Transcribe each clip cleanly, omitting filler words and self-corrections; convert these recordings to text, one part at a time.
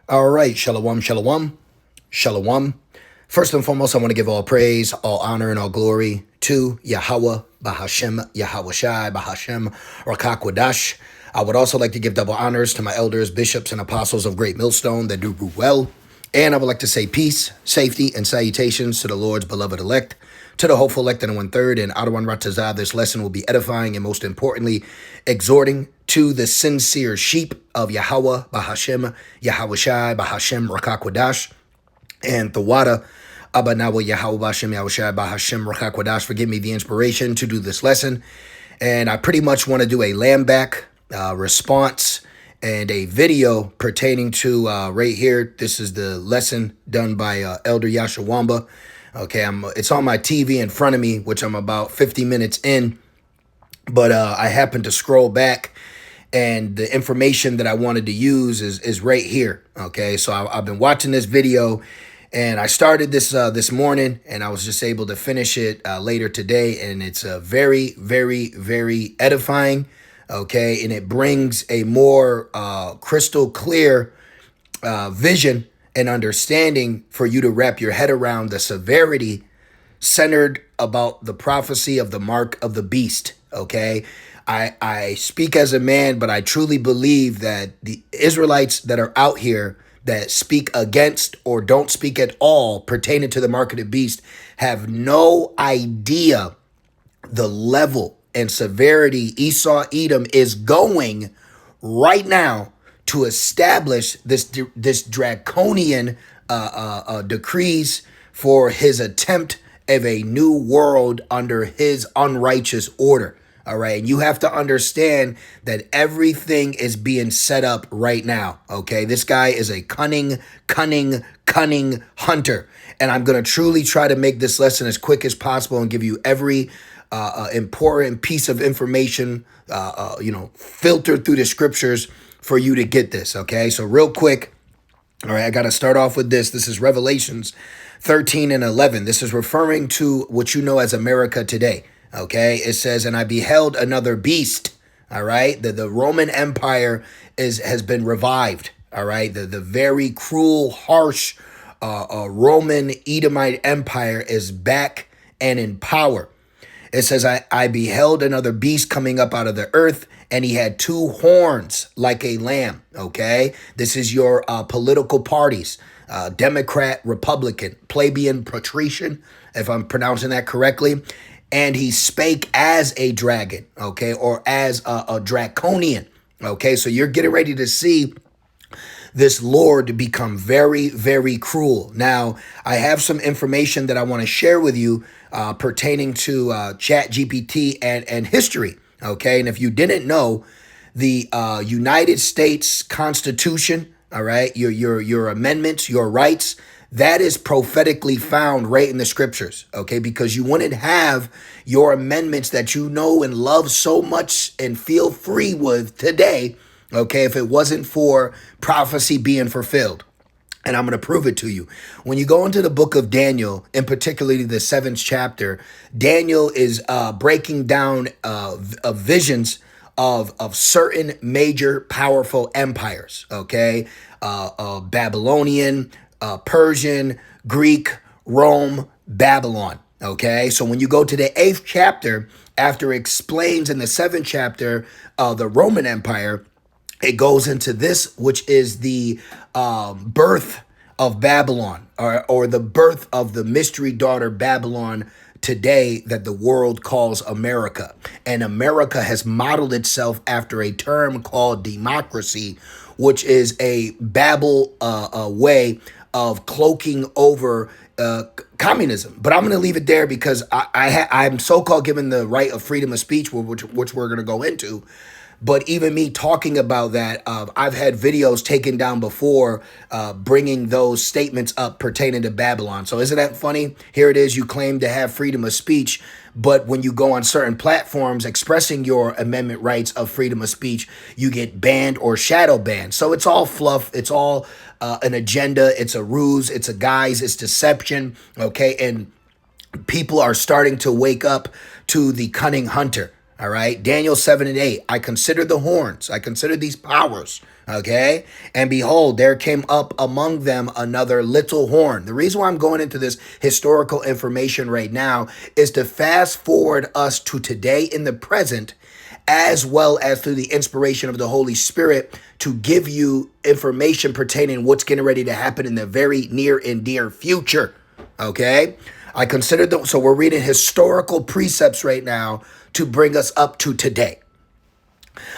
All right, shalom, shalom, shalom. First and foremost, I want to give all praise, all honor, and all glory to Yahweh, Bahashem, Yahweh Shai, Bahashem, Rakakwadash. I would also like to give double honors to my elders, bishops, and apostles of Great Millstone that do well. And I would like to say peace, safety, and salutations to the Lord's beloved elect, to the hopeful elect and one-third, and Adawan Ratazah. This lesson will be edifying and most importantly, exhorting to the sincere sheep of Yahweh, Bahashem, Yahweh Shai, Bahashem, Rakakwadash, and Thawada, Abanawa, Yahweh, Bahashem, Yahweh Shai, Bahashem, Rakakwadash, for giving me the inspiration to do this lesson. And I pretty much want to do a lamb back response and a video pertaining to right here. This is the lesson done by Elder Yashawamba. Okay, it's on my TV in front of me, which I'm about 50 minutes in, but I happened to scroll back, and the information that I wanted to use is right here. Okay, so I've been watching this video, and I started this this morning, and I was just able to finish it later today, and it's very, very, very edifying. Okay, and it brings a more crystal clear vision and understanding for you to wrap your head around the severity centered about the prophecy of the mark of the beast. Okay, I speak as a man, but I truly believe that the Israelites that are out here that speak against or don't speak at all pertaining to the mark of the beast have no idea the level and severity Esau Edom is going right now to establish this draconian decrees for his attempt of a new world under his unrighteous order. All right. And you have to understand that everything is being set up right now. Okay. This guy is a cunning hunter. And I'm going to truly try to make this lesson as quick as possible and give you every important piece of information, filtered through the scriptures for you to get this. Okay. So real quick. All right. I got to start off with this. This is Revelations 13 and 11. This is referring to what you know as America today. Okay, it says, and I beheld another beast. All right, the Roman Empire has been revived. All right, the very cruel, harsh Roman Edomite Empire is back and in power. It says, I beheld another beast coming up out of the earth, and he had two horns like a lamb. Okay, this is your political parties. Democrat, Republican, plebeian, patrician, if I'm pronouncing that correctly. And he spake as a dragon, okay, or as a draconian, okay? So you're getting ready to see this Lord become very, very cruel. Now, I have some information that I want to share with you pertaining to ChatGPT and history, okay? And if you didn't know, the United States Constitution, all right, your amendments, your rights, that is prophetically found right in the scriptures, okay? Because you wouldn't have your amendments that you know and love so much and feel free with today, okay, if it wasn't for prophecy being fulfilled. And I'm going to prove it to you. When you go into the book of Daniel, and particularly the 7th chapter, Daniel is breaking down visions of certain major powerful empires, okay? Babylonian, Persian, Greek, Rome, Babylon. Okay, so when you go to the 8th chapter, after it explains in the 7th chapter the Roman Empire, it goes into this, which is the birth of Babylon, or the birth of the mystery daughter Babylon today that the world calls America. And America has modeled itself after a term called democracy, which is a Babel way of cloaking over communism. But I'm going to leave it there because I'm so-called given the right of freedom of speech, which we're going to go into. But even me talking about that, I've had videos taken down before bringing those statements up pertaining to Babylon. So isn't that funny? Here it is. You claim to have freedom of speech, but when you go on certain platforms expressing your amendment rights of freedom of speech, you get banned or shadow banned. So it's all fluff. It's all an agenda. It's a ruse. It's a guise. It's deception. Okay. And people are starting to wake up to the cunning hunter. All right. Daniel 7 and 8. I considered the horns. I considered these powers. Okay. And behold, there came up among them another little horn. The reason why I'm going into this historical information right now is to fast forward us to today in the present, as well as through the inspiration of the Holy Spirit to give you information pertaining what's getting ready to happen in the very near and dear future. Okay. I considered so we're reading historical precepts right now to bring us up to today.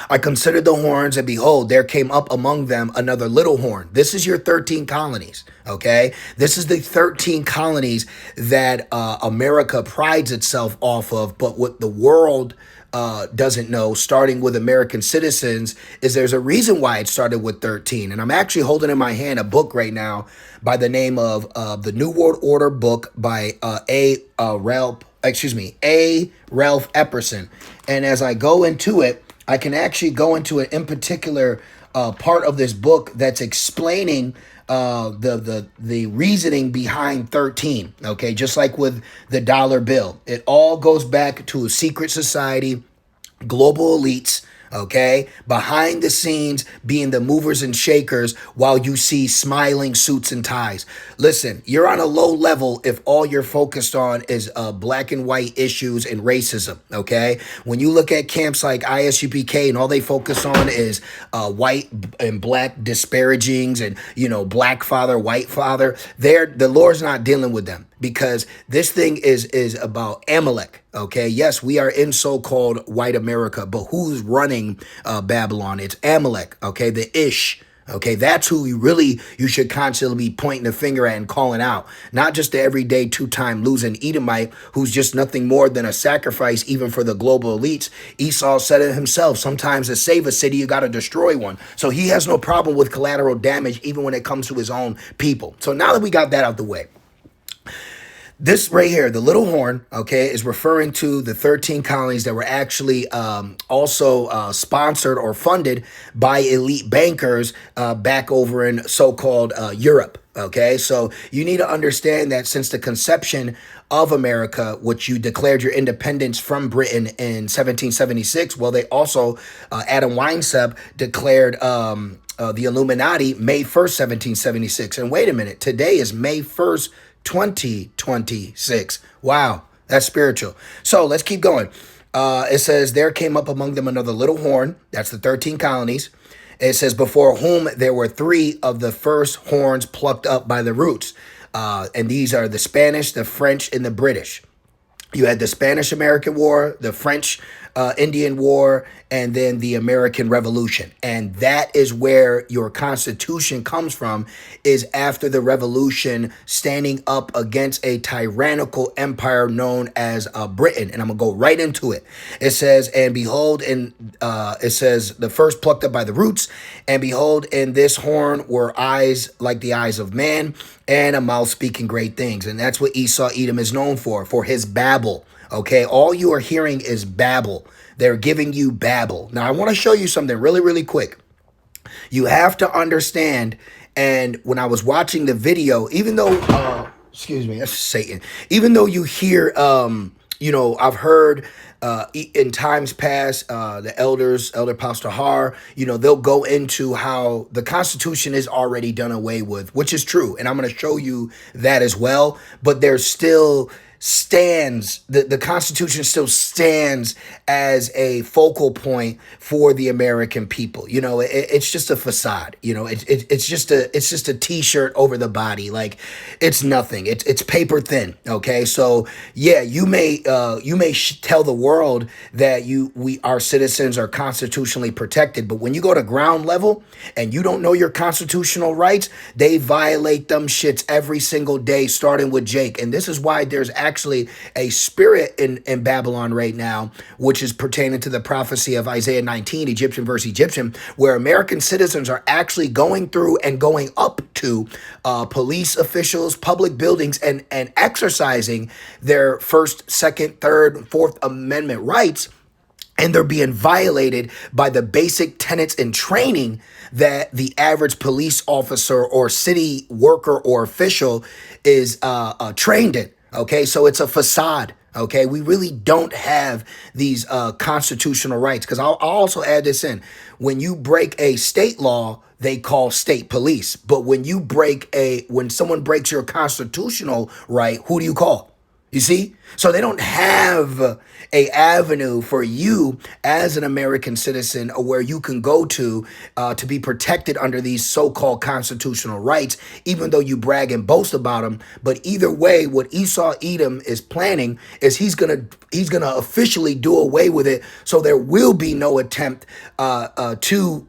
I considered the horns, and behold, there came up among them another little horn. This is your 13 colonies, okay? This is the 13 colonies that America prides itself off of, but what the world doesn't know, starting with American citizens, is there's a reason why it started with 13. And I'm actually holding in my hand a book right now by the name of the New World Order book by Ralph Epperson. And as I go into it, I can actually go into it in particular part of this book that's explaining the reasoning behind 13. Okay, just like with the dollar bill, it all goes back to a secret society, global elites. Okay, behind the scenes being the movers and shakers while you see smiling suits and ties. Listen, you're on a low level if all you're focused on is black and white issues and racism. Okay, when you look at camps like ISUPK and all they focus on is white and black disparagings and, black father, white father, the Lord's not dealing with them, because this thing is about Amalek. Okay, yes, we are in so-called white America, but who's running Babylon? It's Amalek. Okay, the Ish. Okay, that's who you should constantly be pointing the finger at and calling out. Not just the everyday two-time losing Edomite who's just nothing more than a sacrifice even for the global elites. Esau said it himself. Sometimes to save a city, you got to destroy one. So he has no problem with collateral damage even when it comes to his own people. So now that we got that out the way, this right here, the little horn, okay, is referring to the 13 colonies that were actually also sponsored or funded by elite bankers back over in so-called Europe. Okay, so you need to understand that since the conception of America, which you declared your independence from Britain in 1776, well, they also, Adam Weishaupt declared the Illuminati May 1st, 1776. And wait a minute, today is May 1st, 2026. Wow, that's spiritual. So let's keep going. It says, there came up among them another little horn. That's the 13 colonies. It says, before whom there were 3 of the first horns plucked up by the roots. And these are the Spanish, the French, and the British. You had the Spanish-American War, the French-Indian War, and then the American Revolution. And that is where your Constitution comes from, is after the Revolution, standing up against a tyrannical empire known as Britain. And I'm going to go right into it. It says, and behold, it says, the first plucked up by the roots, and behold, in this horn were eyes like the eyes of man, and a mouth speaking great things. And that's what Esau Edom is known for his babble. Okay, all you are hearing is babble. They're giving you babble. Now, I want to show you something really, really quick. You have to understand, and when I was watching the video, even though, excuse me, that's Satan. Even though you hear, I've heard in times past, the elders, Elder Pastor Har, they'll go into how the Constitution is already done away with, which is true. And I'm going to show you that as well. But there's still stands, the Constitution still stands as a focal point for the American people. It's just a facade. It's just a t-shirt over the body. Like, it's nothing. It's paper thin. Okay, so yeah, you may tell the world that our citizens are constitutionally protected, but when you go to ground level and you don't know your constitutional rights, they violate them shits every single day, starting with Jake. And this is why there's actually a spirit in Babylon right now, which is pertaining to the prophecy of Isaiah 19, Egyptian versus Egyptian, where American citizens are actually going through and going up to police officials, public buildings, and exercising their First, Second, Third, Fourth Amendment rights. And they're being violated by the basic tenets and training that the average police officer or city worker or official is trained in. Okay, so it's a facade. Okay, we really don't have these constitutional rights. Because I'll also add this in: when you break a state law, they call state police. But when someone breaks your constitutional right, who do you call? You see? So they don't have a avenue for you as an American citizen or where you can go to be protected under these so-called constitutional rights, even though you brag and boast about them. But either way, what Esau Edom is planning is he's gonna officially do away with it, so there will be no attempt to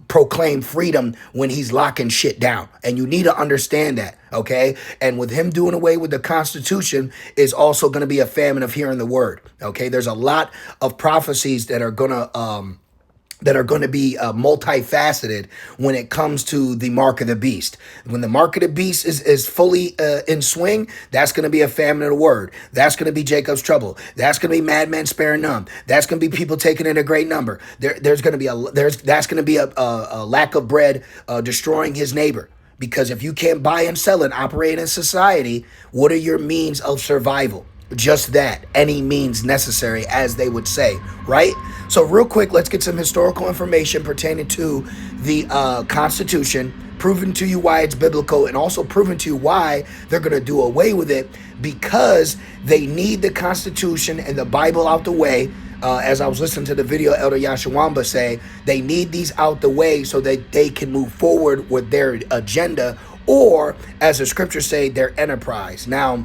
proclaim freedom when he's locking shit down. And you need to understand that, okay? And with him doing away with the Constitution is also going to be a famine of hearing the word, okay? There's a lot of prophecies that are going to be multifaceted when it comes to the mark of the beast. When the mark of the beast is fully in swing, that's going to be a famine of the word. That's going to be Jacob's trouble. That's going to be madmen sparing none. That's going to be people taking in a great number. That's going to be a lack of bread destroying his neighbor. Because if you can't buy and sell and operate in society, what are your means of survival? Just that, any means necessary, as they would say, right? So real quick, let's get some historical information pertaining to the Constitution, proving to you why it's biblical, and also proving to you why they're going to do away with it, because they need the Constitution and the Bible out the way. As I was listening to the video Elder Yashawamba say, they need these out the way so that they can move forward with their agenda, or, as the scriptures say, their enterprise. Now,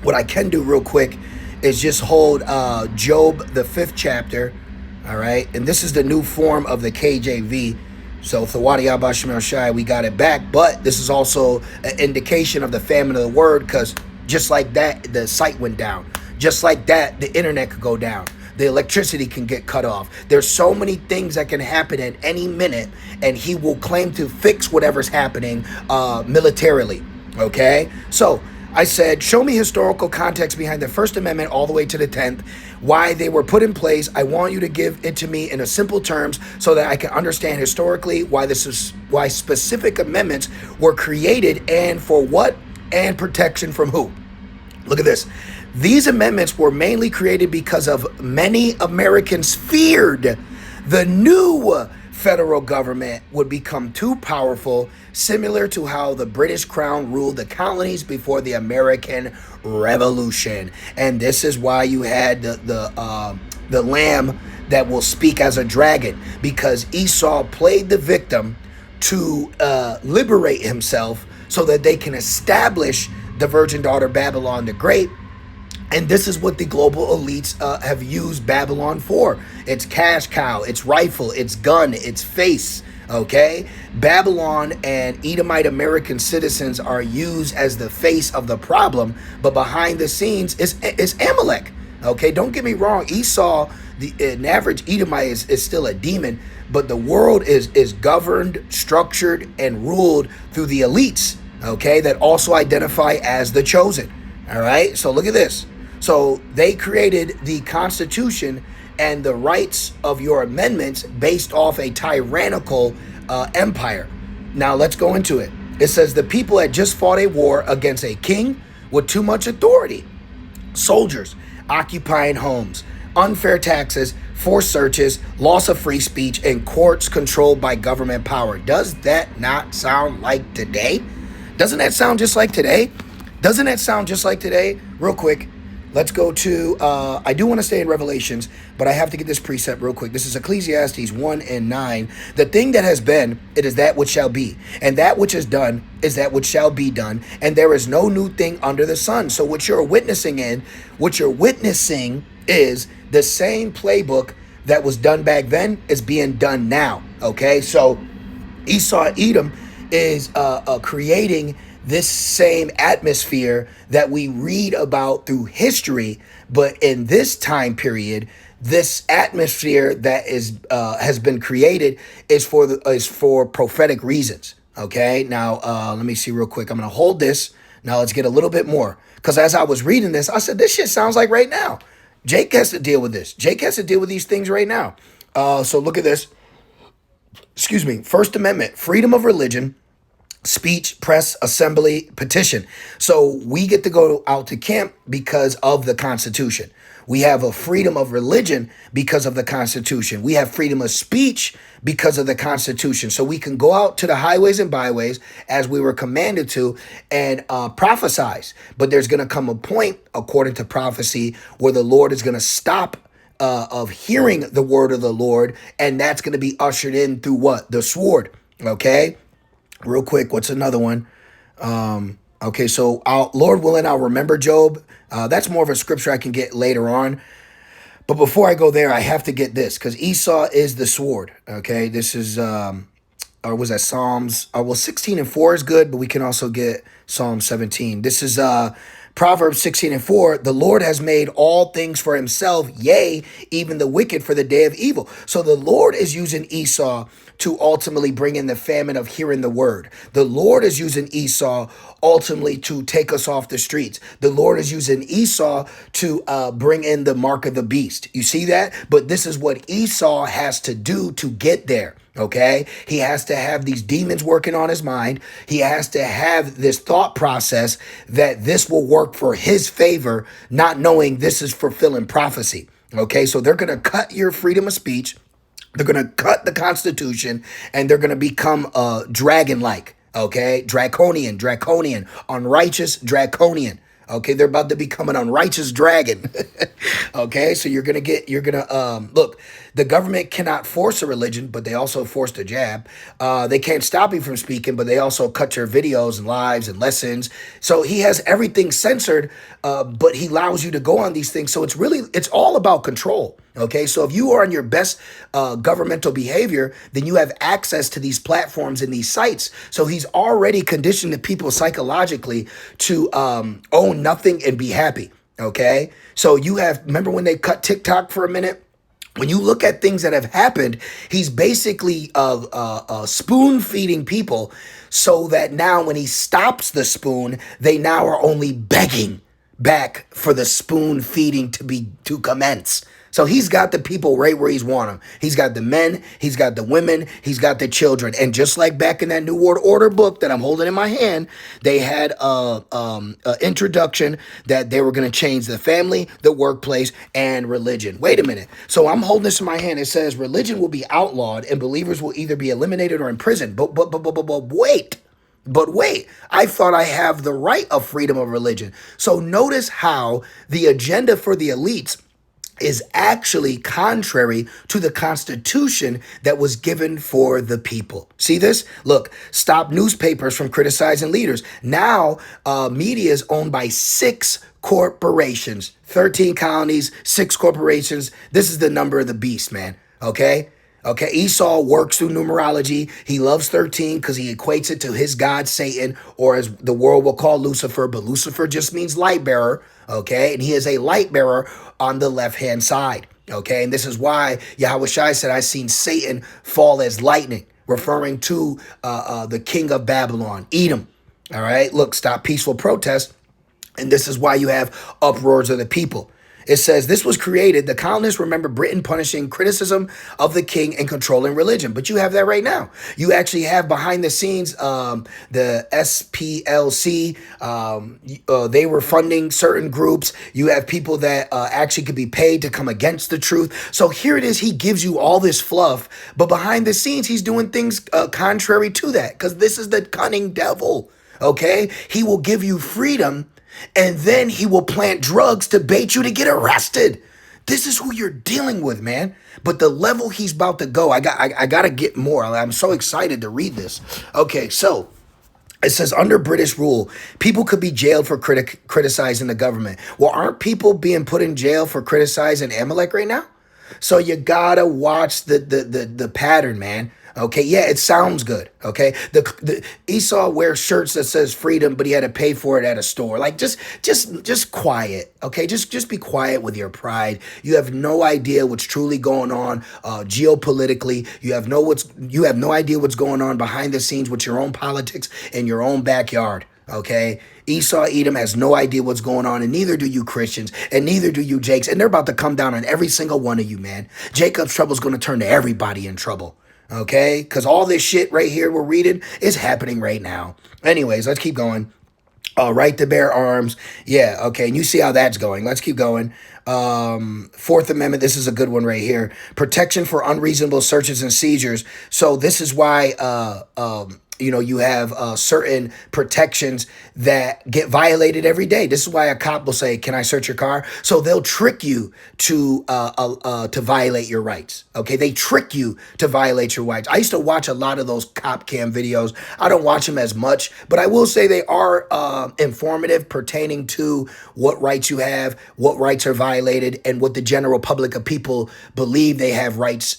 what I can do real quick is just hold Job, the 5th chapter, all right? And this is the new form of the KJV. So, Thawadi Abba Shemel Shai, we got it back. But this is also an indication of the famine of the word, because just like that, the site went down. Just like that, the internet could go down. The electricity can get cut off. There's so many things that can happen at any minute, and he will claim to fix whatever's happening militarily, okay? So, I said, show me historical context behind the First Amendment all the way to the 10th, why they were put in place. I want you to give it to me in a simple terms so that I can understand historically why specific amendments were created and for what, and protection from who. Look at this. These amendments were mainly created because of many Americans feared the new federal government would become too powerful, similar to how the British Crown ruled the colonies before the American Revolution. And this is why you had the lamb that will speak as a dragon, because Esau played the victim to liberate himself so that they can establish the virgin daughter Babylon the Great. And this is what the global elites have used Babylon for. It's cash cow, it's rifle, it's gun, it's face, okay? Babylon and Edomite American citizens are used as the face of the problem, but behind the scenes is Amalek, okay? Don't get me wrong, Esau, an average Edomite is still a demon, but the world is governed, structured, and ruled through the elites, okay, that also identify as the chosen, all right? So look at this. So they created the Constitution and the rights of your amendments based off a tyrannical empire. Now let's go into it. It says the people had just fought a war against a king with too much authority. Soldiers occupying homes, unfair taxes, forced searches, loss of free speech, and courts controlled by government power. Does that not sound like today? Doesn't that sound just like today? Doesn't that sound just like today? Real quick. Let's go to, I do want to stay in Revelations, but I have to get this precept real quick. This is Ecclesiastes 1 and 9. The thing that has been, it is that which shall be. And that which is done is that which shall be done. And there is no new thing under the sun. So what you're witnessing is the same playbook that was done back then is being done now. Okay, so Esau Edom is creating this same atmosphere that we read about through history, but in this time period, this atmosphere that is has been created is for prophetic reasons. Okay, now let me see real quick. I'm gonna hold this. Now let's get a little bit more, because as I was reading this, I said this shit sounds like right now. Jake has to deal with this. Jake has to deal with these things right now. So look at this. Excuse me. First Amendment, freedom of religion speech, press, assembly, petition. So we get to go out to camp because of the Constitution. We have a freedom of religion because of the Constitution. We have freedom of speech because of the Constitution. So we can go out to the highways and byways as we were commanded to and prophesize. But there's going to come a point, according to prophecy, where the Lord is going to stop of hearing the word of the Lord, and that's going to be ushered in through what? The sword. Okay. Real quick, what's another one? Okay, so Lord willing, I'll remember Job. That's more of a scripture I can get later on. But before I go there, I have to get this because Esau is the sword. Okay, this is or was that Psalms? Well, 16:4 is good, but we can also get Psalm 17. This is Proverbs 16:4. The Lord has made all things for himself, yea, even the wicked for the day of evil. So the Lord is using Esau to ultimately bring in the famine of hearing the word. The Lord is using Esau ultimately to take us off the streets. The Lord is using Esau to bring in the mark of the beast. You see that? But this is what Esau has to do to get there. Okay, he has to have these demons working on his mind. He has to have this thought process that this will work for his favor, not knowing this is fulfilling prophecy. Okay, so they're going to cut your freedom of speech. They're going to cut the Constitution, and they're going to become dragon-like. Okay, draconian, unrighteous, draconian. Okay, they're about to become an unrighteous dragon. Okay, so you're gonna look. The government cannot force a religion, but they also force the jab. They can't stop you from speaking, but they also cut your videos and lives and lessons. So he has everything censored, but he allows you to go on these things. So it's all about control. Okay, so if you are on your best governmental behavior, then you have access to these platforms and these sites. So he's already conditioned the people psychologically to own nothing and be happy. Okay, so remember when they cut TikTok for a minute? When you look at things that have happened, he's basically spoon feeding people so that now when he stops the spoon, they now are only begging back for the spoon feeding to commence. So he's got the people right where he's want them. He's got the men, he's got the women, he's got the children. And just like back in that New World Order book that I'm holding in my hand, they had a introduction that they were going to change the family, the workplace, and religion. Wait a minute. So I'm holding this in my hand. It says religion will be outlawed and believers will either be eliminated or imprisoned. But wait. But wait, I thought I have the right of freedom of religion. So notice how the agenda for the elites is actually contrary to the Constitution that was given for the people. See this? Look, stop newspapers from criticizing leaders. Now, media is owned by 6 corporations, 13 colonies, 6 corporations. This is the number of the beast, man. Okay? Okay, Esau works through numerology. He loves 13 because he equates it to his god Satan, or as the world will call Lucifer, but Lucifer just means light bearer. Okay, and he is a light bearer on the left-hand side. Okay, and this is why Yahweh Shai said, I seen Satan fall as lightning, referring to the king of Babylon, Edom. All right, look, stop peaceful protest. And this is why you have uproars of the people. It says this was created. The colonists remember Britain punishing criticism of the king and controlling religion. But you have that right now. You actually have behind the scenes the SPLC. They were funding certain groups. You have people that actually could be paid to come against the truth. So here it is. He gives you all this fluff. But behind the scenes, he's doing things contrary to that because this is the cunning devil. Okay, he will give you freedom. And then he will plant drugs to bait you to get arrested. This is who you're dealing with, man. But the level he's about to go, I got to get more. I'm so excited to read this. Okay, so it says under British rule, people could be jailed for criticizing the government. Well, aren't people being put in jail for criticizing Amalek right now? So you gotta watch the pattern, man. Okay, yeah, it sounds good. Okay, the Esau wears shirts that says freedom, but he had to pay for it at a store. Like just quiet. Okay, just be quiet with your pride. You have no idea what's truly going on geopolitically. You have no idea what's going on behind the scenes with your own politics in your own backyard. Okay, Esau Edom has no idea what's going on, and neither do you Christians, and neither do you Jakes, and they're about to come down on every single one of you, man. Jacob's trouble is going to turn to everybody in trouble. Okay? Because all this shit right here we're reading is happening right now. Anyways, let's keep going. Right to bear arms. Yeah, okay. And you see how that's going. Let's keep going. Fourth Amendment. This is a good one right here. Protection for unreasonable searches and seizures. So this is why, you have certain protections that get violated every day. This is why a cop will say, "Can I search your car?" So they'll trick you to violate your rights. Okay, they trick you to violate your rights. I used to watch a lot of those cop cam videos. I don't watch them as much, but I will say they are informative pertaining to what rights you have, what rights are violated, and what the general public of people believe they have rights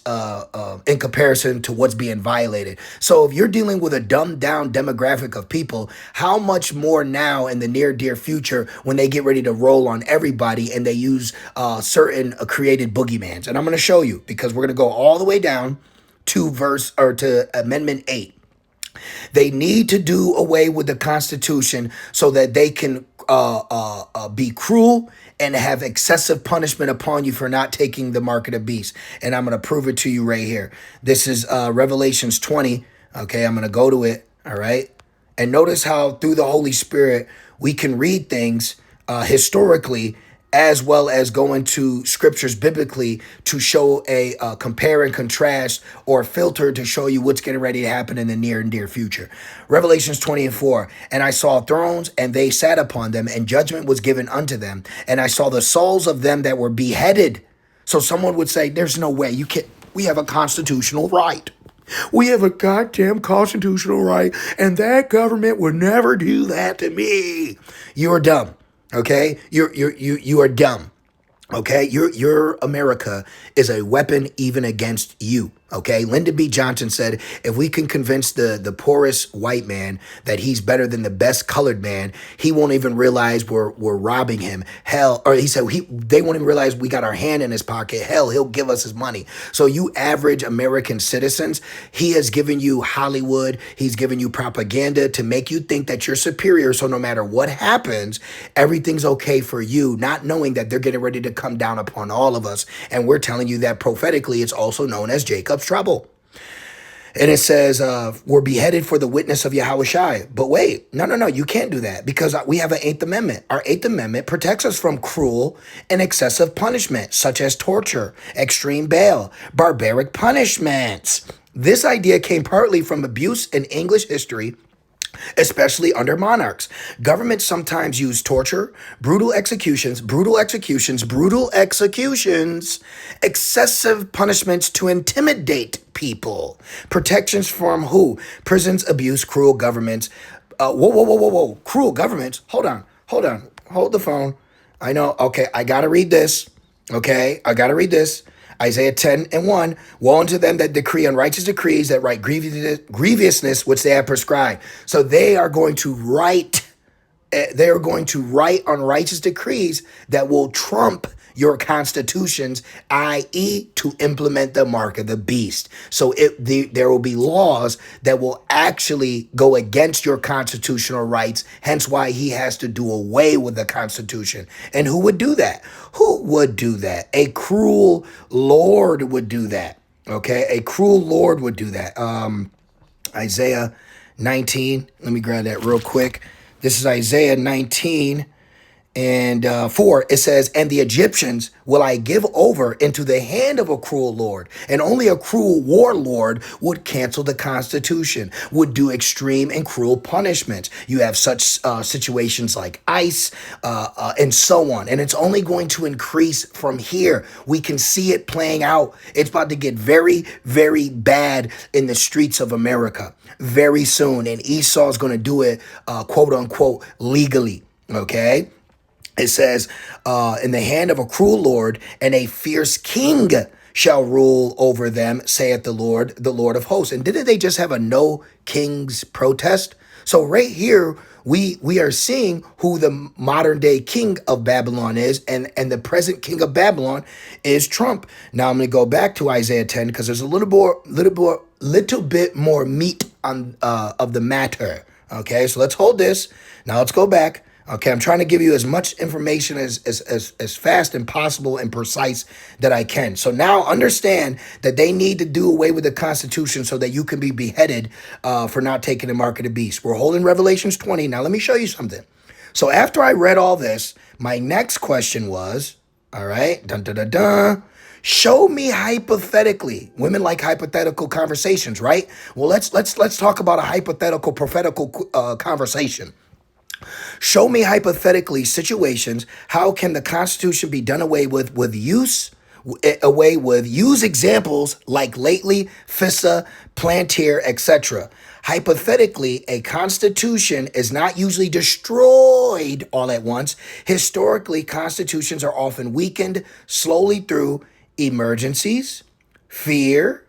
in comparison to what's being violated. So if you're dealing with a dumbed down demographic of people, how much more now in the near dear future when they get ready to roll on everybody and they use certain created boogeymans. And I'm going to show you because we're going to go all the way down to Amendment 8. They need to do away with the Constitution so that they can be cruel and have excessive punishment upon you for not taking the mark of the beast. And I'm going to prove it to you right here. This is Revelations 20. Okay, I'm going to go to it. All right. And notice how through the Holy Spirit, we can read things historically as well as go into scriptures biblically to show a compare and contrast or filter to show you what's getting ready to happen in the near and dear future. Revelations 20:4. And I saw thrones, and they sat upon them, and judgment was given unto them. And I saw the souls of them that were beheaded. So someone would say, there's no way you can. We have a constitutional right. We have a goddamn constitutional right, and that government would never do that to me. You are dumb. Okay? You are dumb. Okay? Your America is a weapon even against you. Okay, Lyndon B. Johnson said, if we can convince the poorest white man that he's better than the best colored man, he won't even realize we're robbing him. Hell, or he said they won't even realize we got our hand in his pocket. Hell, he'll give us his money. So you average American citizens, he has given you Hollywood, he's given you propaganda to make you think that you're superior. So no matter what happens, everything's okay for you, not knowing that they're getting ready to come down upon all of us. And we're telling you that prophetically, it's also known as Jacob's trouble. And it says, we're beheaded for the witness of Yahushua. But wait, no, you can't do that because we have an Eighth Amendment. Our Eighth Amendment protects us from cruel and excessive punishment, such as torture, extreme bail, barbaric punishments. This idea came partly from abuse in English history, especially under monarchs. Governments sometimes use torture, brutal executions, excessive punishments to intimidate people. Protections from who? Prisons, abuse, cruel governments. Whoa. Cruel governments? Hold on. Hold the phone. I know. Okay, I got to read this. Okay, I got to read this. Isaiah 10:1, woe unto them that decree unrighteous decrees, that write grievousness which they have prescribed. So they are going to write unrighteous decrees that will trump your constitutions, i.e. to implement the mark of the beast. So there will be laws that will actually go against your constitutional rights, hence why he has to do away with the Constitution. And who would do that? Who would do that? A cruel Lord would do that. Okay? A cruel Lord would do that. Isaiah 19. Let me grab that real quick. This is Isaiah 19. And 4, it says, and the Egyptians will I give over into the hand of a cruel Lord. And only a cruel warlord would cancel the Constitution, would do extreme and cruel punishments. You have such situations like ICE and so on. And it's only going to increase from here. We can see it playing out. It's about to get very, very bad in the streets of America very soon. And Esau is going to do it, quote unquote, legally. Okay? It says, in the hand of a cruel Lord, and a fierce king shall rule over them, saith the Lord of hosts. And didn't they just have a no kings protest? So right here, we are seeing who the modern day king of Babylon is, and the present king of Babylon is Trump. Now I'm going to go back to Isaiah 10 because there's a little bit more meat on of the matter. Okay, so let's hold this. Now let's go back. Okay, I'm trying to give you as much information as fast and possible and precise that I can. So now understand that they need to do away with the Constitution so that you can be beheaded for not taking the mark of the beast. We're holding Revelations 20. Now let me show you something. So after I read all this, my next question was, all right, dun dun dun dun. Show me hypothetically. Women like hypothetical conversations, right? Well, let's talk about a hypothetical prophetical conversation. Show me hypothetically situations. How can the Constitution be done away with use? Away with use examples like lately, FISA, Plantier, etc. Hypothetically, a constitution is not usually destroyed all at once. Historically, constitutions are often weakened slowly through emergencies, fear,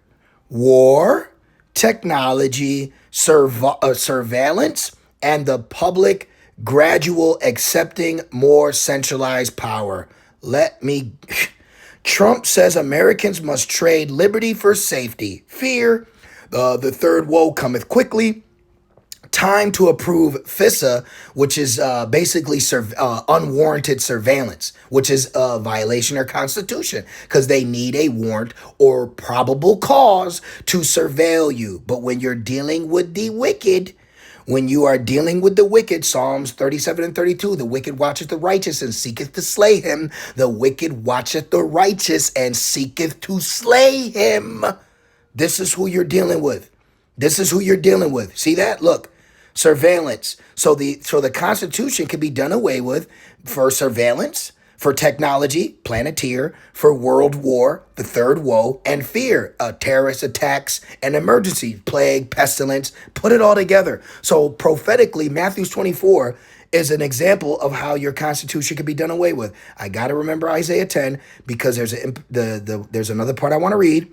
war, technology, surveillance, and the public gradual accepting more centralized power. Let me. Trump says Americans must trade liberty for safety. Fear. The third woe cometh quickly. Time to approve FISA, which is basically unwarranted surveillance, which is a violation of Constitution because they need a warrant or probable cause to surveil you. But when you're dealing with the wicked, when you are dealing with the wicked, Psalms 37 and 32, the wicked watcheth the righteous and seeketh to slay him. The wicked watcheth the righteous and seeketh to slay him. This is who you're dealing with. This is who you're dealing with. See that? Look, surveillance. So the Constitution can be done away with for surveillance, for technology, Planeteer, for world war, the third woe, and fear, terrorist attacks, and emergency, plague, pestilence, put it all together. So prophetically, Matthew 24 is an example of how your Constitution can be done away with. I got to remember Isaiah 10 because there's another part I want to read,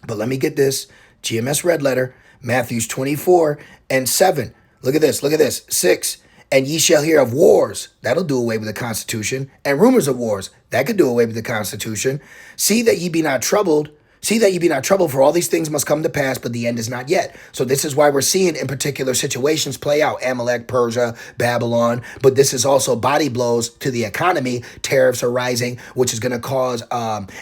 but let me get this. GMS red letter, Matthews 24 and 7. Look at this, 6. And ye shall hear of wars. That'll do away with the Constitution. And rumors of wars. That could do away with the Constitution. See that ye be not troubled. See that ye be not troubled, for all these things must come to pass, but the end is not yet. So this is why we're seeing in particular situations play out. Amalek, Persia, Babylon. But this is also body blows to the economy. Tariffs are rising, which is going to cause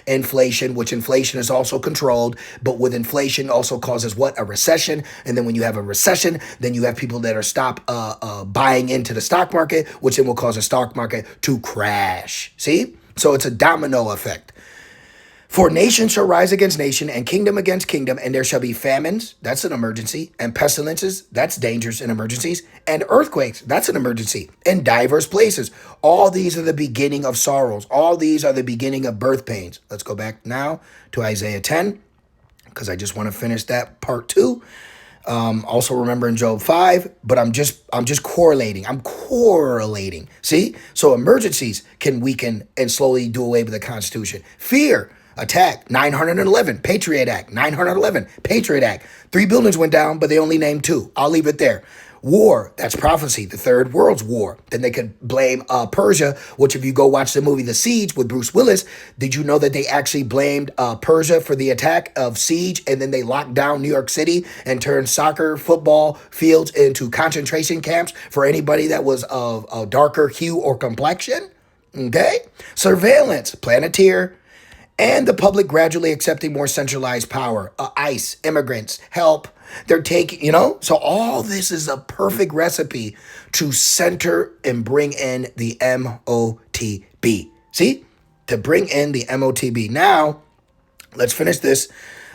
inflation, which inflation is also controlled. But with inflation also causes what? A recession. And then when you have a recession, then you have people that are buying into the stock market, which then will cause the stock market to crash. See? So it's a domino effect. For nation shall rise against nation, and kingdom against kingdom, and there shall be famines, that's an emergency, and pestilences, that's dangers and emergencies, and earthquakes, that's an emergency, in diverse places. All these are the beginning of sorrows. All these are the beginning of birth pains. Let's go back now to Isaiah 10, because I just want to finish that part 2. Also remember in Job 5, but I'm just correlating. I'm correlating. See? So emergencies can weaken and slowly do away with the Constitution. Fear. Attack, 911, Patriot Act, 911, Patriot Act. 3 buildings went down, but they only named 2. I'll leave it there. War, that's prophecy, the Third World's War. Then they could blame Persia, which if you go watch the movie The Siege with Bruce Willis, did you know that they actually blamed Persia for the attack of Siege, and then they locked down New York City and turned soccer, football fields into concentration camps for anybody that was of a darker hue or complexion? Okay? Surveillance, Planeteer, and the public gradually accepting more centralized power. ICE, immigrants, help. They're taking, so all this is a perfect recipe to center and bring in the MOTB. See? To bring in the MOTB. Now, let's finish this.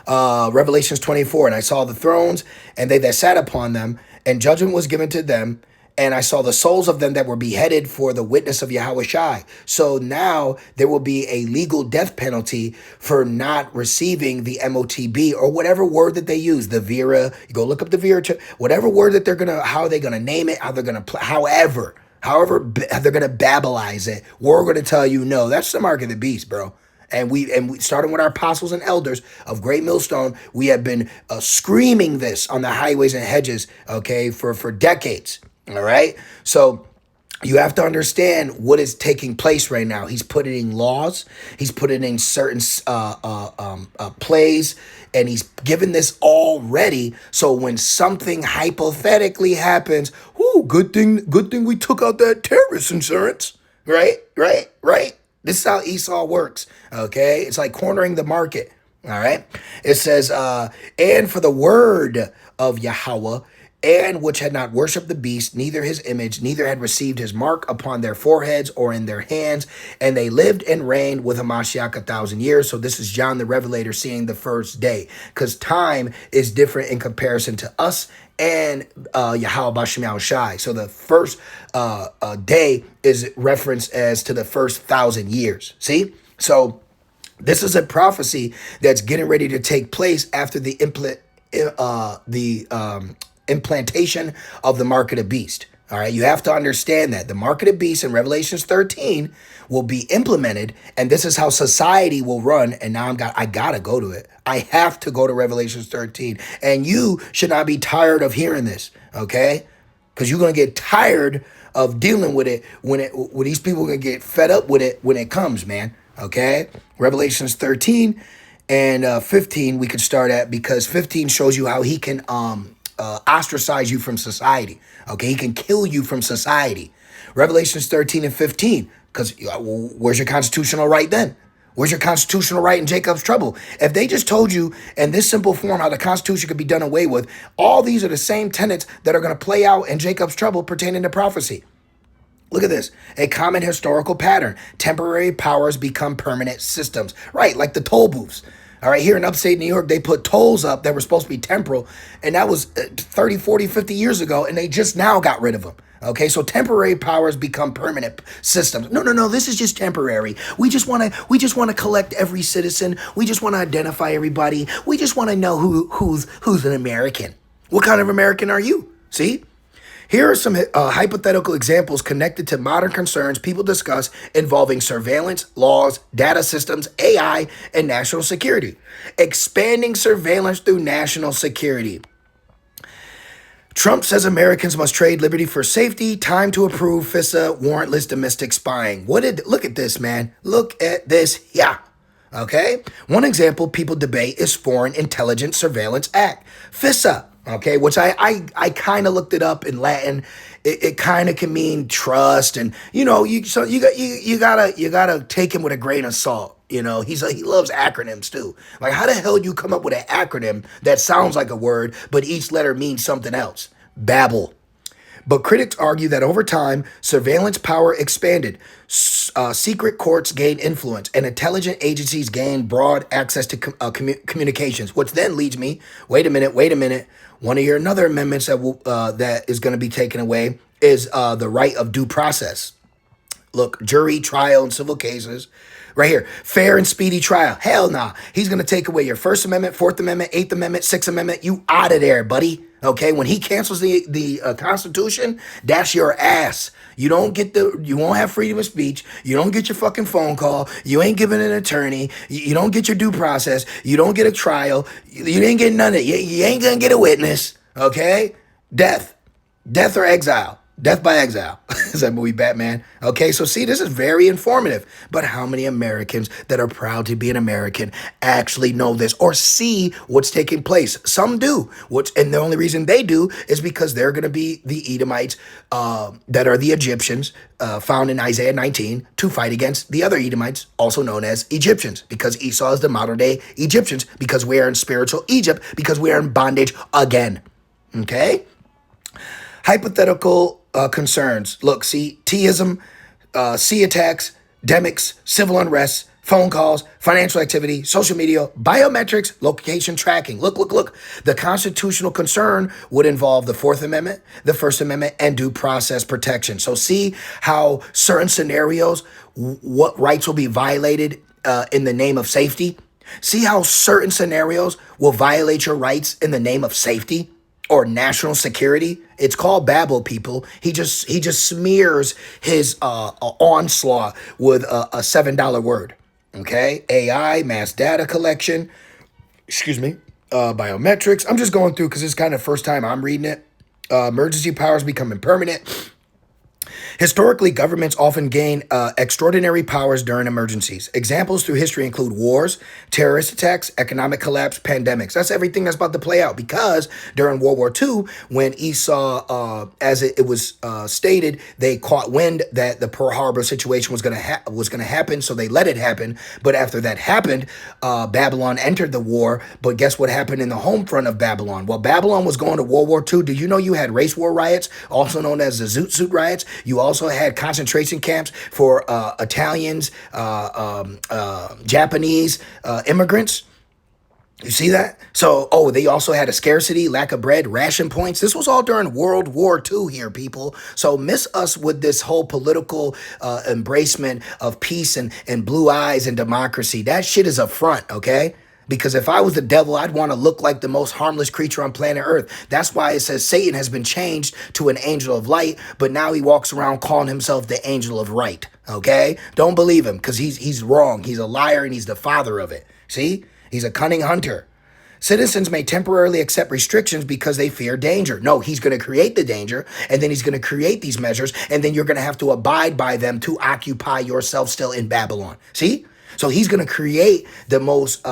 Revelations 24. And I saw the thrones, and they that sat upon them, and judgment was given to them. And I saw the souls of them that were beheaded for the witness of Yahweh Shai. So now there will be a legal death penalty for not receiving the MOTB or whatever word that they use. The Vera, you go look up the Vera, whatever word that how are they going to name it, how they're going to, however they're going to Babylonize it. We're going to tell you, no, that's the mark of the beast, bro. And we starting with our apostles and elders of Great Millstone, we have been screaming this on the highways and hedges, okay, for decades. All right. So you have to understand what is taking place right now. He's putting in laws. He's putting in certain plays, and he's given this already. So when something hypothetically happens, Oh, good thing we took out that terrorist insurance. Right. This is how Esau works. Okay. It's like cornering the market. All right. It says, and for the word of Yahweh, and which had not worshipped the beast, neither his image, neither had received his mark upon their foreheads or in their hands, and they lived and reigned with Hamashiach 1,000 years. So this is John the Revelator seeing the first day, because time is different in comparison to us and Yahweh Bashem Yahushai. So the first day is referenced as to the first 1,000 years. See? So this is a prophecy that's getting ready to take place after the implantation of the mark of the beast. All right, you have to understand that the mark of the beast in Revelations 13 will be implemented, and this is how society will run. And now I gotta go to it. I have to go to Revelations 13, and you should not be tired of hearing this, okay? Because you're gonna get tired of dealing with it when these people are gonna get fed up with it when it comes, man. Okay, Revelations 13 and 15 we could start at, because 15 shows you how he can ostracize you from society. Okay, he can kill you from society. Revelations 13 and 15, because where's your constitutional right then? Where's your constitutional right in Jacob's trouble? If they just told you in this simple form how the Constitution could be done away with, all these are the same tenets that are going to play out in Jacob's trouble pertaining to prophecy. Look at this. A common historical pattern. Temporary powers become permanent systems. Right, like the toll booths. All right, here in upstate New York, they put tolls up that were supposed to be temporal, and that was 30, 40, 50 years ago, and they just now got rid of them. Okay, so temporary powers become permanent systems. No, this is just temporary. We just want to collect every citizen. We just want to identify everybody. We just want to know who's an American. What kind of American are you? See? Here are some hypothetical examples connected to modern concerns people discuss involving surveillance, laws, data systems, AI, and national security. Expanding surveillance through national security. Trump says Americans must trade liberty for safety. Time to approve FISA warrantless domestic spying. Look at this, man. Look at this. Yeah. Okay. One example people debate is Foreign Intelligence Surveillance Act, FISA. Okay, which I kind of looked it up in Latin. It kind of can mean trust, and you gotta take him with a grain of salt. You know, he loves acronyms too. Like, how the hell do you come up with an acronym that sounds like a word, but each letter means something else? Babble. But critics argue that over time, surveillance power expanded, secret courts gained influence, and intelligence agencies gained broad access to communications, which then leads me, wait a minute. One of your another amendments that is going to be taken away is the right of due process. Look, jury, trial, and civil cases. Right here, fair and speedy trial. Hell nah. He's going to take away your First Amendment, Fourth Amendment, Eighth Amendment, Sixth Amendment. You out of there, buddy. Okay, when he cancels the Constitution, that's your ass. You won't have freedom of speech. You don't get your fucking phone call. You ain't giving an attorney. You don't get your due process. You don't get a trial. You ain't getting none of it. You ain't going to get a witness. Okay, death or exile. Death by Exile is that movie, Batman. Okay, so see, this is very informative. But how many Americans that are proud to be an American actually know this or see what's taking place? Some do. And the only reason they do is because they're going to be the Edomites that are the Egyptians found in Isaiah 19 to fight against the other Edomites, also known as Egyptians, because Esau is the modern day Egyptians, because we are in spiritual Egypt, because we are in bondage again. Okay? Hypothetical concerns. Look, see, teism, sea attacks, demics, civil unrest, phone calls, financial activity, social media, biometrics, location tracking. Look. The constitutional concern would involve the Fourth Amendment, the First Amendment, and due process protection. So see how certain scenarios, what rights will be violated in the name of safety. See how certain scenarios will violate your rights in the name of safety or national security. It's called Babel, people. He just smears his onslaught with a $7 word. Okay, AI, mass data collection. Biometrics. I'm just going through because it's kind of the first time I'm reading it. Emergency powers becoming permanent. Historically, governments often gain extraordinary powers during emergencies. Examples through history include wars, terrorist attacks, economic collapse, pandemics. That's everything that's about to play out because during World War II, when Esau, as it was stated, they caught wind that the Pearl Harbor situation was going to happen, so they let it happen. But after that happened, Babylon entered the war. But guess what happened in the home front of Babylon? Well, Babylon was going to World War II. Did you know you had race war riots, also known as the Zoot Suit riots? You also had concentration camps for Italians, Japanese immigrants. You see that? So, they also had a scarcity, lack of bread, ration points. This was all during World War II here, people. So miss us with this whole political embracement of peace and blue eyes and democracy. That shit is a front, okay? Because if I was the devil, I'd want to look like the most harmless creature on planet Earth. That's why it says Satan has been changed to an angel of light, but now he walks around calling himself the angel of right, okay? Don't believe him because he's wrong. He's a liar and he's the father of it. See? He's a cunning hunter. Citizens may temporarily accept restrictions because they fear danger. No, he's going to create the danger, and then he's going to create these measures, and then you're going to have to abide by them to occupy yourself still in Babylon. See? So he's going to create the most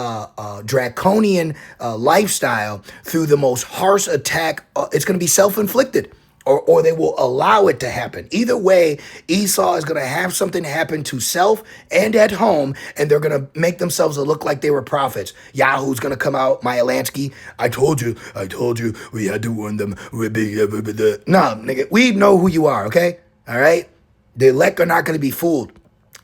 draconian lifestyle through the most harsh attack. It's going to be self-inflicted. Or they will allow it to happen. Either way, Esau is going to have something happen to self and at home, and they're going to make themselves look like they were prophets. Yahoo's going to come out, Maya Lansky, I told you, we had to warn them. No, nigga, we know who you are, okay? All right? The elect are not going to be fooled.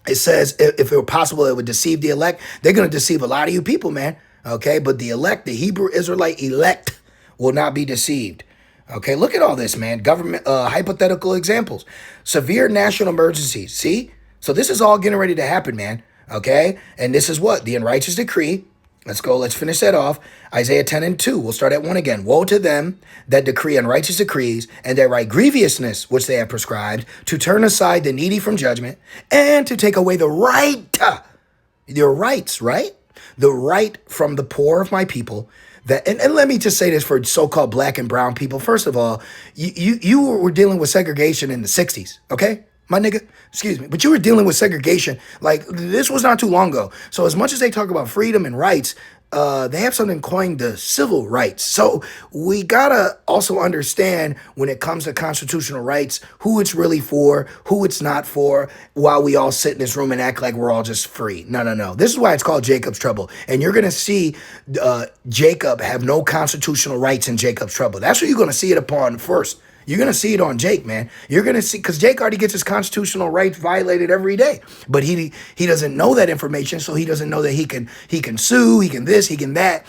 It says if it were possible, it would deceive the elect. They're going to deceive a lot of you people, man, okay? But the elect, the Hebrew Israelite elect, will not be deceived. Okay, look at all this, man. Government, hypothetical examples. Severe national emergencies. See? So this is all getting ready to happen, man. Okay? And this is what? The unrighteous decree. Let's go. Let's finish that off. Isaiah 10 and 2. We'll start at 1 again. Woe to them that decree unrighteous decrees and that write grievousness which they have prescribed, to turn aside the needy from judgment and to take away the right, your rights, right? The right from the poor of my people. That and let me just say this for so-called black and brown people. First of all, you were dealing with segregation in the 60s, okay? My nigga, excuse me. But you were dealing with segregation. Like, this was not too long ago. So as much as they talk about freedom and rights, they have something coined the civil rights. So we gotta also understand when it comes to constitutional rights, who it's really for, who it's not for, while we all sit in this room and act like we're all just free. No. This is why it's called Jacob's Trouble. And you're gonna see Jacob have no constitutional rights in Jacob's Trouble. That's what you're gonna see it upon first. You're going to see it on Jake, man. You're going to see, because Jake already gets his constitutional rights violated every day. But he doesn't know that information, so he doesn't know that he can sue, he can this, he can that.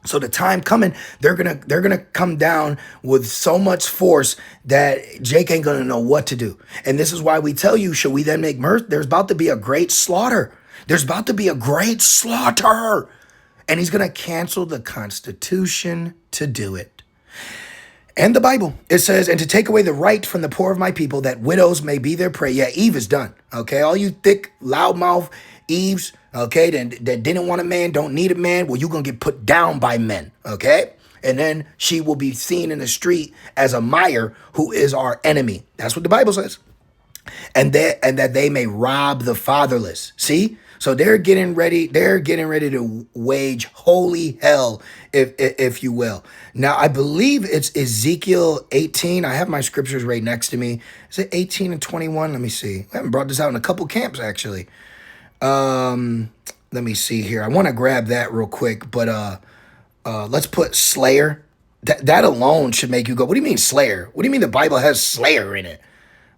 So the time coming, they're gonna come down with so much force that Jake ain't gonna know what to do. And this is why we tell you, should we then make mirth? There's about to be a great slaughter. There's about to be a great slaughter. And he's gonna cancel the Constitution to do it. And the Bible, it says, and to take away the right from the poor of my people, that widows may be their prey. Yeah, Eve is done. Okay, all you thick, loudmouth Eves, okay, that didn't want a man, don't need a man, well, you're going to get put down by men, okay? And then she will be seen in the street as a Meyer who is our enemy. That's what the Bible says. And that they may rob the fatherless. See? So they're getting ready to wage holy hell, if you will. Now, I believe it's Ezekiel 18. I have my scriptures right next to me. Is it 18 and 21? Let me see. I haven't brought this out in a couple camps, actually. Let me see here. I want to grab that real quick, but let's put Slayer. That alone should make you go, what do you mean Slayer? What do you mean the Bible has Slayer in it?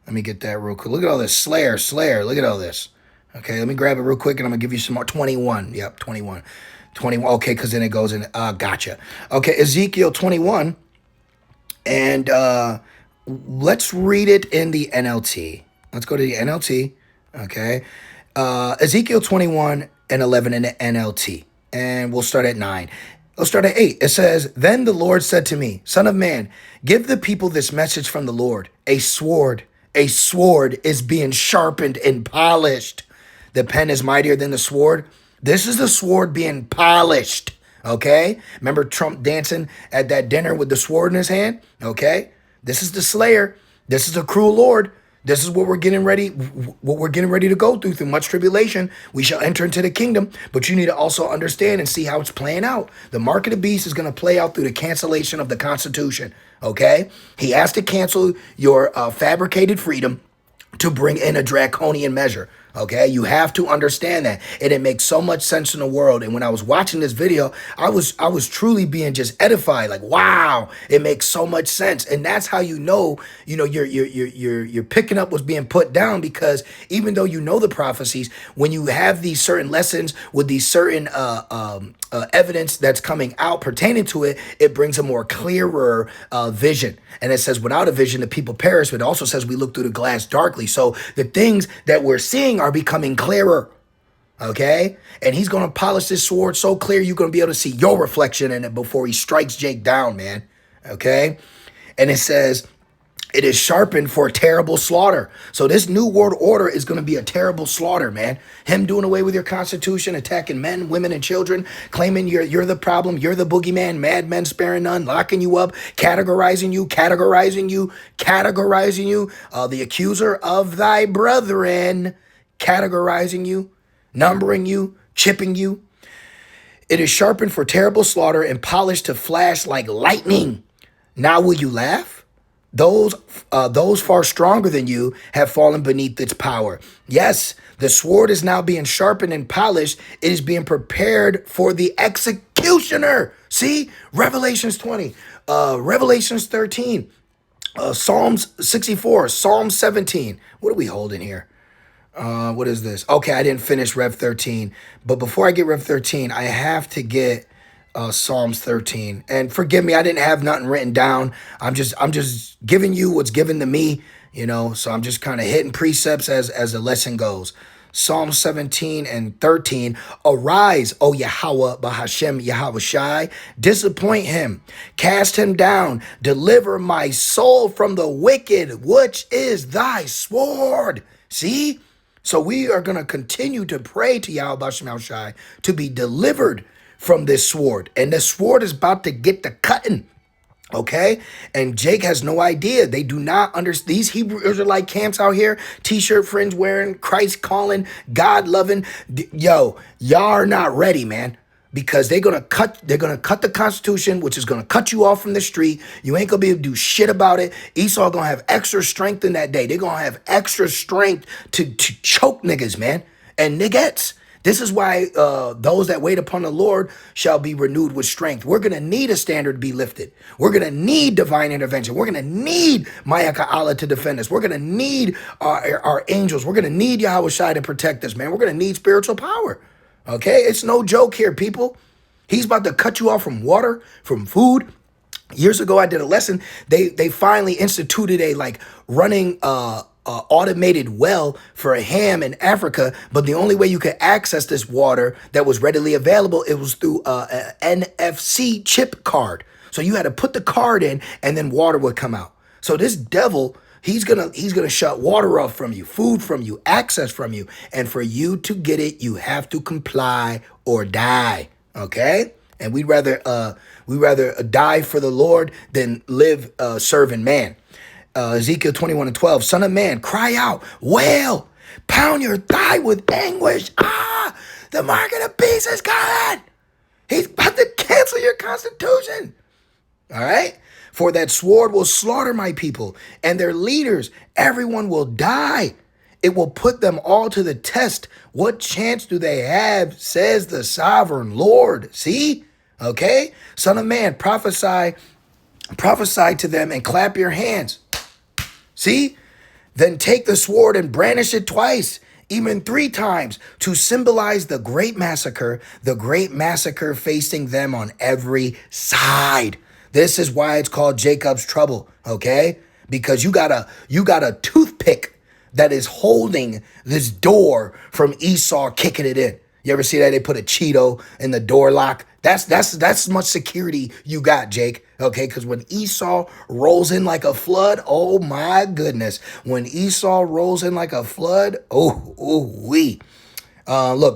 Let me get that real quick. Look at all this. Slayer. Look at all this. Okay, let me grab it real quick and I'm going to give you some more. 21. Yep, 21. 21. Okay, because then it goes in. Gotcha. Okay, Ezekiel 21. And let's read it in the NLT. Let's go to the NLT. Okay. Ezekiel 21 and 11 in the NLT. And we'll start at 9. Let's start at 8. It says, then the Lord said to me, Son of man, give the people this message from the Lord. A sword is being sharpened and polished. The pen is mightier than the sword. This is the sword being polished. Okay? Remember Trump dancing at that dinner with the sword in his hand? Okay? This is the slayer. This is the cruel Lord. This is what we're getting ready, to go through much tribulation. We shall enter into the kingdom, but you need to also understand and see how it's playing out. The mark of the beast is going to play out through the cancellation of the Constitution. Okay, he has to cancel your fabricated freedom to bring in a draconian measure. Okay, you have to understand that, and it makes so much sense in the world. And when I was watching this video, I was truly being just edified. Like, wow, it makes so much sense. And that's how you're picking up what's being put down, because even though you know the prophecies, when you have these certain lessons with these certain evidence that's coming out pertaining to it, it brings a more clearer vision. And it says, without a vision, the people perish. But it also says we look through the glass darkly. So the things that we're seeing are becoming clearer. Okay? And he's going to polish this sword so clear, you're going to be able to see your reflection in it before he strikes Jake down, man. Okay? And it says, it is sharpened for a terrible slaughter. So this new world order is going to be a terrible slaughter, man. Him doing away with your constitution, attacking men, women, and children, claiming you're the problem, you're the boogeyman, madmen sparing none, locking you up, categorizing you, the accuser of thy brethren, categorizing you, numbering you, chipping you. It is sharpened for terrible slaughter and polished to flash like lightning. Now will you laugh? Those far stronger than you have fallen beneath its power. Yes, the sword is now being sharpened and polished. It is being prepared for the executioner. See, Revelations 20, Revelations 13, Psalms 64, Psalm 17. What are we holding here? What is this? Okay, I didn't finish Rev 13, but before I get Rev 13, I have to get Psalms 13. And forgive me, I didn't have nothing written down. I'm just giving you what's given to me, so I'm just kind of hitting precepts as the lesson goes. Psalm 17 and 13. Arise, O Yahweh, Bahashem Yahweh Shai, disappoint him, cast him down, deliver my soul from the wicked, which is thy sword. See? So we are going to continue to pray to Yahweh Bahashem Yahweh Shai to be delivered from this sword. And the sword is about to get the cutting. Okay? And Jake has no idea. They do not understand. These Hebrew Israelite camps out here, t-shirt fringe wearing, Christ calling, God loving. Yo, y'all are not ready, man. Because they're gonna cut the Constitution, which is gonna cut you off from the street. You ain't gonna be able to do shit about it. Esau gonna have extra strength in that day. They're gonna have extra strength to choke niggas, man. And niggettes. This is why those that wait upon the Lord shall be renewed with strength. We're going to need a standard to be lifted. We're going to need divine intervention. We're going to need Mayaka Allah to defend us. We're going to need our angels. We're going to need Yahweh Shai to protect us, man. We're going to need spiritual power. Okay? It's no joke here, people. He's about to cut you off from water, from food. Years ago, I did a lesson. They finally instituted a running automated well for a ham in Africa, but the only way you could access this water that was readily available, it was through an NFC chip card. So you had to put the card in, and then water would come out. So this devil, he's gonna shut water off from you, food from you, access from you, and for you to get it, you have to comply or die. Okay, and we'd rather die for the Lord than live serving man. Ezekiel 21:12, Son of man, cry out, wail, pound your thigh with anguish. The mark of the beast is coming. He's about to cancel your constitution. All right? For that sword will slaughter my people and their leaders. Everyone will die. It will put them all to the test. What chance do they have, says the sovereign Lord. See? Okay? Son of man, prophesy to them and clap your hands. See? Then take the sword and brandish it twice, even 3 times, to symbolize the great massacre facing them on every side. This is why it's called Jacob's trouble, okay? Because you got a toothpick that is holding this door from Esau kicking it in. You ever see that? They put a Cheeto in the door lock. That's much security you got, Jake. Okay, because when Esau rolls in like a flood, oh my goodness. When Esau rolls in like a flood, look,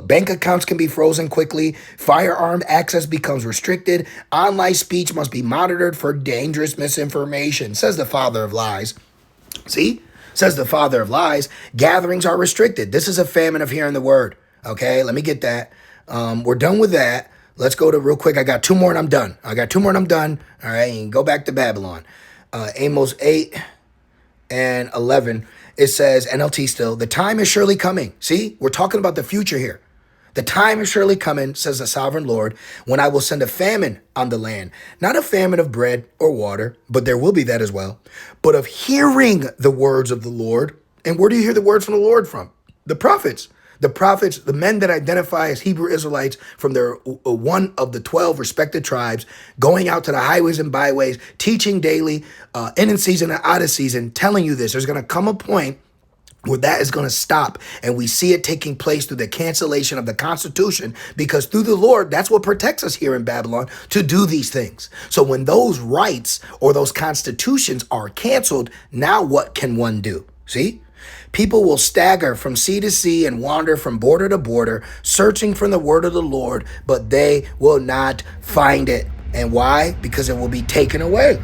bank accounts can be frozen quickly. Firearm access becomes restricted. Online speech must be monitored for dangerous misinformation, says the father of lies. See? Says the father of lies, gatherings are restricted. This is a famine of hearing the word. Okay, let me get that. We're done with that. Let's go to real quick. I got two more and I'm done. All right, and go back to Babylon. Amos 8 and 11. It says, NLT still, the time is surely coming. See, we're talking about the future here. The time is surely coming, says the sovereign Lord, when I will send a famine on the land. Not a famine of bread or water, but there will be that as well, but of hearing the words of the Lord. And where do you hear the words from the Lord from? The prophets. The prophets, the men that identify as Hebrew Israelites from their one of the 12 respected tribes, going out to the highways and byways, teaching daily, in season and out of season, telling you this. There's going to come a point where that is going to stop, and we see it taking place through the cancellation of the Constitution, because through the Lord, that's what protects us here in Babylon to do these things. So when those rights or those constitutions are canceled, now what can one do? See? People will stagger from sea to sea and wander from border to border, searching for the word of the Lord, but they will not find it. And why? Because it will be taken away.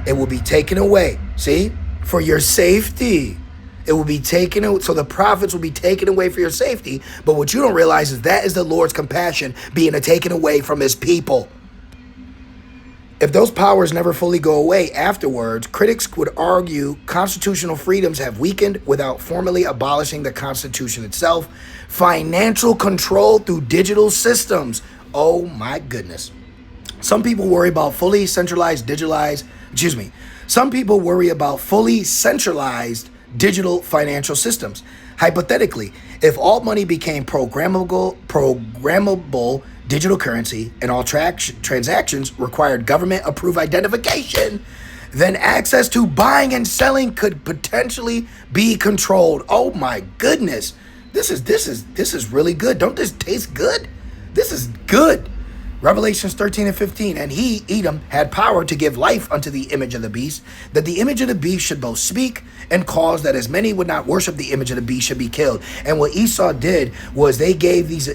It will be taken away. See? For your safety. It will be taken away. So the prophets will be taken away for your safety. But what you don't realize is that is the Lord's compassion being taken away from his people. If those powers never fully go away afterwards, critics would argue constitutional freedoms have weakened without formally abolishing the Constitution itself. Financial control through digital systems. Oh my goodness. Some people worry about fully centralized digital financial systems. Hypothetically, if all money became programmable digital currency and all transactions required government-approved identification, then access to buying and selling could potentially be controlled. Oh my goodness. This is really good. Don't this taste good? This is good. Revelations 13 and 15. And he, Edom, had power to give life unto the image of the beast, that the image of the beast should both speak and cause that as many would not worship the image of the beast should be killed. And what Esau did was they gave these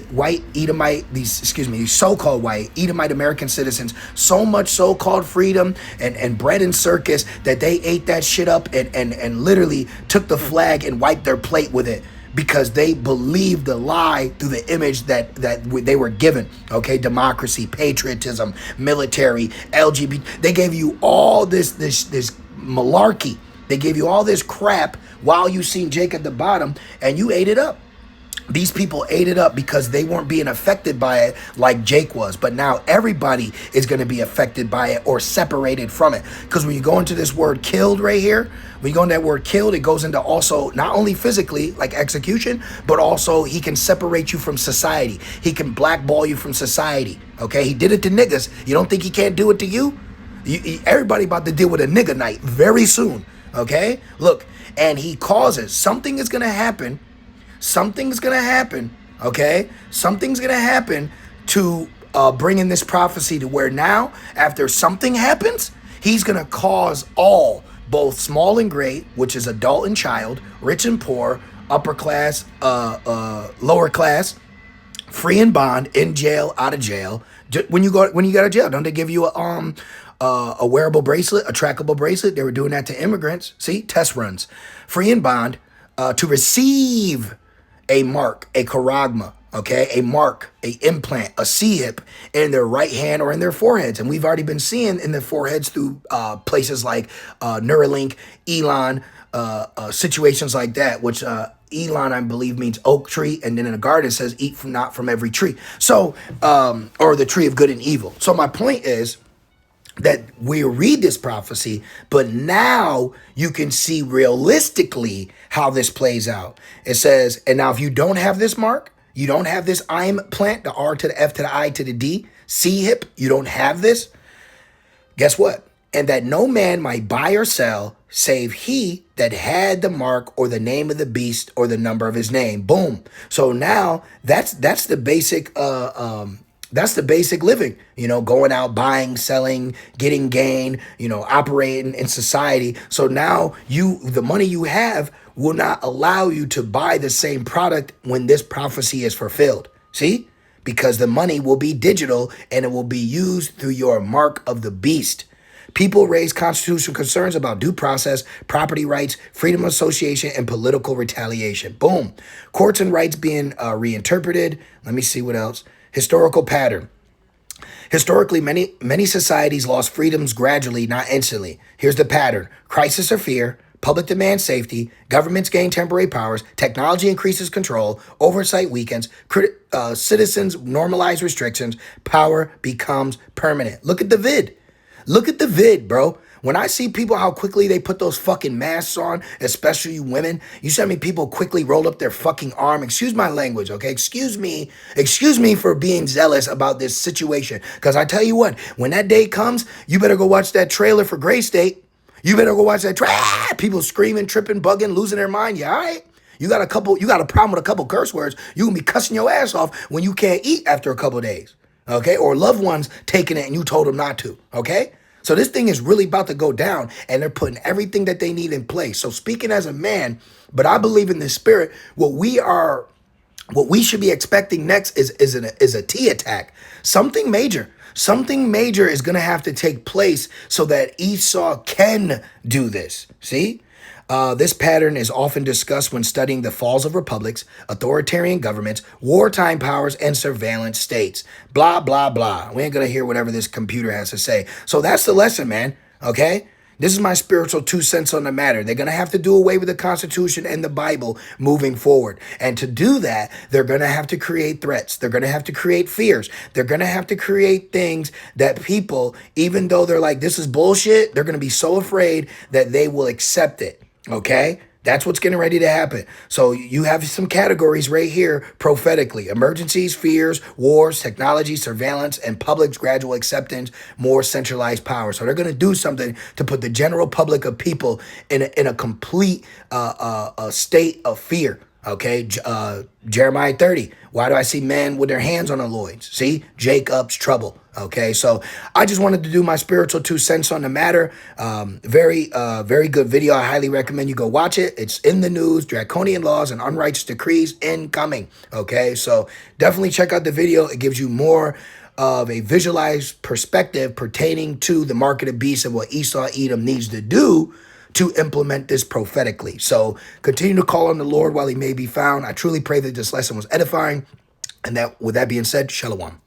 so-called white Edomite American citizens so much so-called freedom and bread and circus that they ate that shit up and literally took the flag and wiped their plate with it, because they believed the lie through the image that they were given. Okay, democracy, patriotism, military, LGBT. They gave you all this malarkey. They gave you all this crap while you seen Jake at the bottom, and you ate it up. These people ate it up because they weren't being affected by it like Jake was. But now everybody is going to be affected by it or separated from it. Because when you go into this word killed right here, when you go into that word killed, it goes into also not only physically like execution, but also he can separate you from society. He can blackball you from society. Okay, he did it to niggas. You don't think he can't do it to you? Everybody about to deal with a nigga night very soon. Okay, look, and he causes something is going to happen. Something's going to happen, okay? Something's going to happen to bring in this prophecy to where now, after something happens, he's going to cause all, both small and great, which is adult and child, rich and poor, upper class, lower class, free and bond, in jail, out of jail. When you go to jail, don't they give you a wearable bracelet, a trackable bracelet? They were doing that to immigrants. See, test runs. Free and bond to receive a mark, a charagma, okay, a mark, a implant, a C-hip in their right hand or in their foreheads. And we've already been seeing in their foreheads through places like Neuralink, Elon, situations like that, which Elon, I believe, means oak tree. And then in the garden it says, eat not from every tree. So, or the tree of good and evil. So my point is, that we read this prophecy, but now you can see realistically how this plays out. It says, and now if you don't have this mark, you don't have this I implant, the R to the F to the I to the D, C hip, you don't have this, guess what? And that no man might buy or sell, save he that had the mark or the name of the beast or the number of his name. Boom. So now that's the basic that's the basic living, going out, buying, selling, getting gain, operating in society. So now the money you have will not allow you to buy the same product when this prophecy is fulfilled. See? Because the money will be digital and it will be used through your mark of the beast. People raise constitutional concerns about due process, property rights, freedom of association, and political retaliation. Boom. Courts and rights being reinterpreted. Let me see what else. Historical pattern. Historically, many societies lost freedoms gradually, not instantly. Here's the pattern: crisis or fear, public demand safety, governments gain temporary powers, technology increases control, oversight weakens, citizens normalize restrictions, power becomes permanent. Look at the vid. Look at the vid, bro. When I see people, how quickly they put those fucking masks on, especially you women, you see how many people quickly roll up their fucking arm. Excuse my language, okay? Excuse me for being zealous about this situation. Because I tell you what, when that day comes, you better go watch that trailer for Gray State. You better go watch that people screaming, tripping, bugging, losing their mind. You all right? You got a problem with a couple curse words, you gonna be cussing your ass off when you can't eat after a couple days, okay? Or loved ones taking it and you told them not to, okay? So this thing is really about to go down, and they're putting everything that they need in place. So speaking as a man, but I believe in the spirit, what we should be expecting next is a T attack. Something major. Something major is going to have to take place so that Esau can do this. See? This pattern is often discussed when studying the falls of republics, authoritarian governments, wartime powers, and surveillance states. Blah, blah, blah. We ain't going to hear whatever this computer has to say. So that's the lesson, man. Okay? This is my spiritual 2 cents on the matter. They're going to have to do away with the Constitution and the Bible moving forward. And to do that, they're going to have to create threats. They're going to have to create fears. They're going to have to create things that people, even though they're like, this is bullshit, they're going to be so afraid that they will accept it. Okay? That's what's getting ready to happen. So you have some categories right here prophetically: emergencies, fears, wars, technology, surveillance, and public's gradual acceptance, more centralized power. So they're going to do something to put the general public of people in a complete state of fear. Okay, Jeremiah 30. Why do I see men with their hands on the loins? See, Jacob's trouble. Okay, so I just wanted to do my spiritual 2 cents on the matter. Very good video. I highly recommend you go watch it. It's in the news: draconian laws and unrighteous decrees incoming. Okay, so definitely check out the video. It gives you more of a visualized perspective pertaining to the mark of the beast and what Esau Edom needs to do to implement this prophetically. So continue to call on the Lord while he may be found. I truly pray that this lesson was edifying. And that, with that being said, shalom.